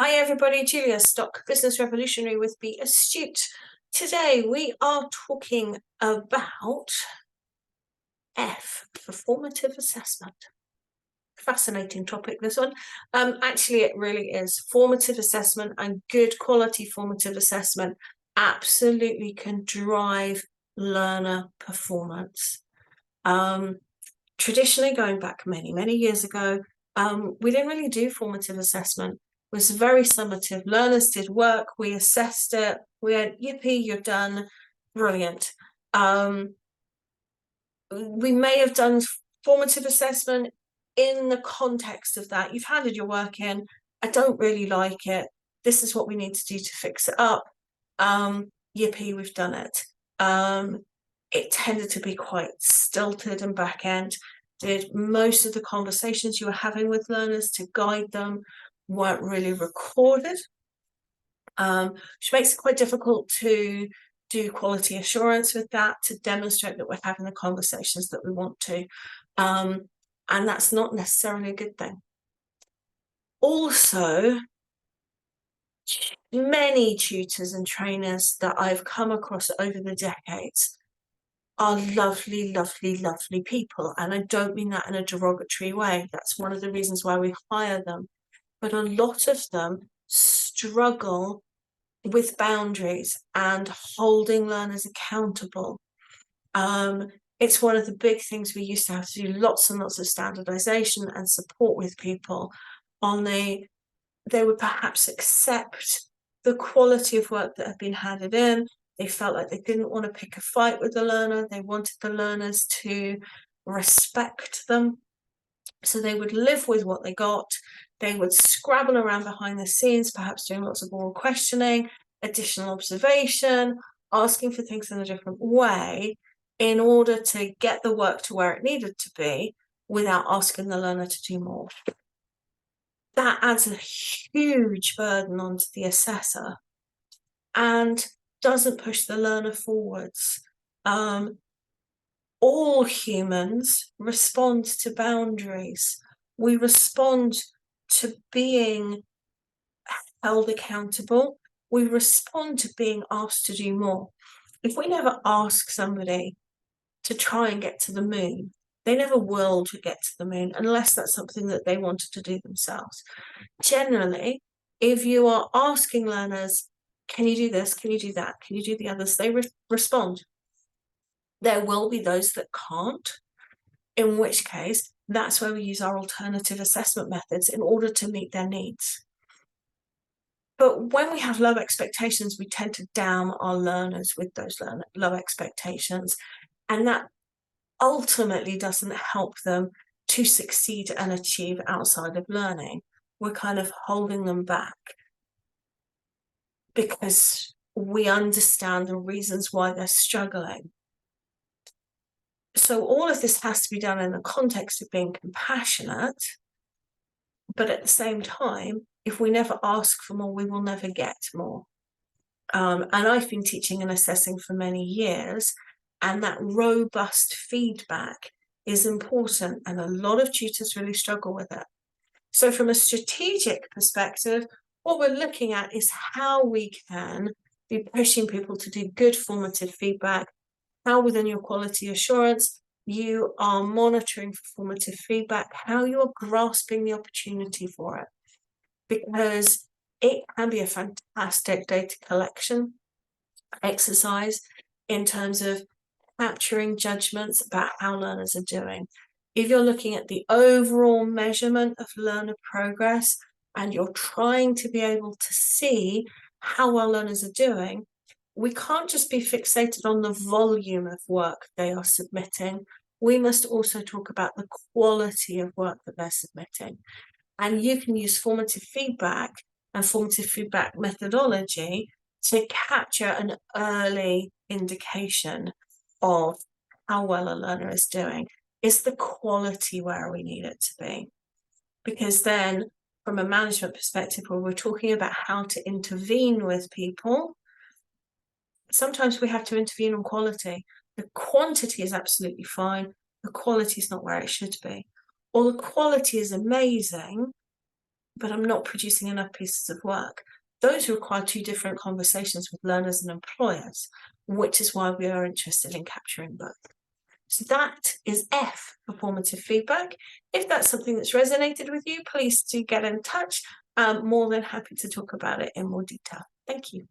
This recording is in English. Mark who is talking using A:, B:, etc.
A: Hi everybody, Julia Stock, Business Revolutionary with Be Astute. Today we are talking about F for formative assessment. Fascinating topic, this one. Actually, it really is. Formative assessment and good quality formative assessment absolutely can drive learner performance. Traditionally, going back many years ago, we didn't really do formative assessment. It was very summative. Learners did work, we assessed it, we went, yippee, you're done, brilliant. We may have done formative assessment in the context of that. You've handed your work in, I don't really like it, this is what we need to do to fix it up. Yippee, we've done it. It tended to be quite stilted and back end. Did most of the conversations you were having with learners to guide them weren't really recorded, which makes it quite difficult to do quality assurance with that, to demonstrate that we're having the conversations that we want to. And that's not necessarily a good thing. Also, many tutors and trainers that I've come across over the decades are lovely people. And I don't mean that in a derogatory way. That's one of the reasons why we hire them. But a lot of them struggle with boundaries and holding learners accountable. It's one of the big things we used to have to do lots and lots of standardization and support with people on they would perhaps accept the quality of work that had been handed in. They felt like they didn't want to pick a fight with the learner. They wanted the learners to respect them. So they would live with what they got. They would scrabble around behind the scenes, perhaps doing lots of oral questioning, additional observation, asking for things in a different way in order to get the work to where it needed to be without asking the learner to do more. That adds a huge burden onto the assessor and doesn't push the learner forwards. All humans respond to boundaries. We respond to being held accountable. We respond to being asked to do more. If we never ask somebody to try and get to the moon, they never will to get to the moon unless that's something that they wanted to do themselves. Generally, if you are asking learners, can you do this? Can you do that? Can you do the others? They respond. There will be those that can't, in which case that's where we use our alternative assessment methods in order to meet their needs. But when we have low expectations, we tend to down our learners with those low expectations, and that ultimately doesn't help them to succeed and achieve outside of learning. We're kind of holding them back because we understand the reasons why they're struggling. So all of this has to be done in the context of being compassionate, but at the same time, if we never ask for more, we will never get more. And I've been teaching and assessing for many years, and that robust feedback is important, and a lot of tutors really struggle with it. So from a strategic perspective, what we're looking at is how we can be pushing people to do good formative feedback, how within your quality assurance you are monitoring for formative feedback, how you are grasping the opportunity for it, because it can be a fantastic data collection exercise in terms of capturing judgments about how learners are doing. If you're looking at the overall measurement of learner progress and you're trying to be able to see how well learners are doing, we can't just be fixated on the volume of work they are submitting. We must also talk about the quality of work that they're submitting. And you can use formative feedback and formative feedback methodology to capture an early indication of how well a learner is doing. Is the quality where we need it to be? Because then from a management perspective, where we're talking about how to intervene with people, sometimes we have to intervene on quality. The quantity is absolutely fine. The quality is not where it should be. Or the quality is amazing, but I'm not producing enough pieces of work. Those require two different conversations with learners and employers, which is why we are interested in capturing both. So that is F for formative feedback. If that's something that's resonated with you, please do get in touch. I'm more than happy to talk about it in more detail. Thank you.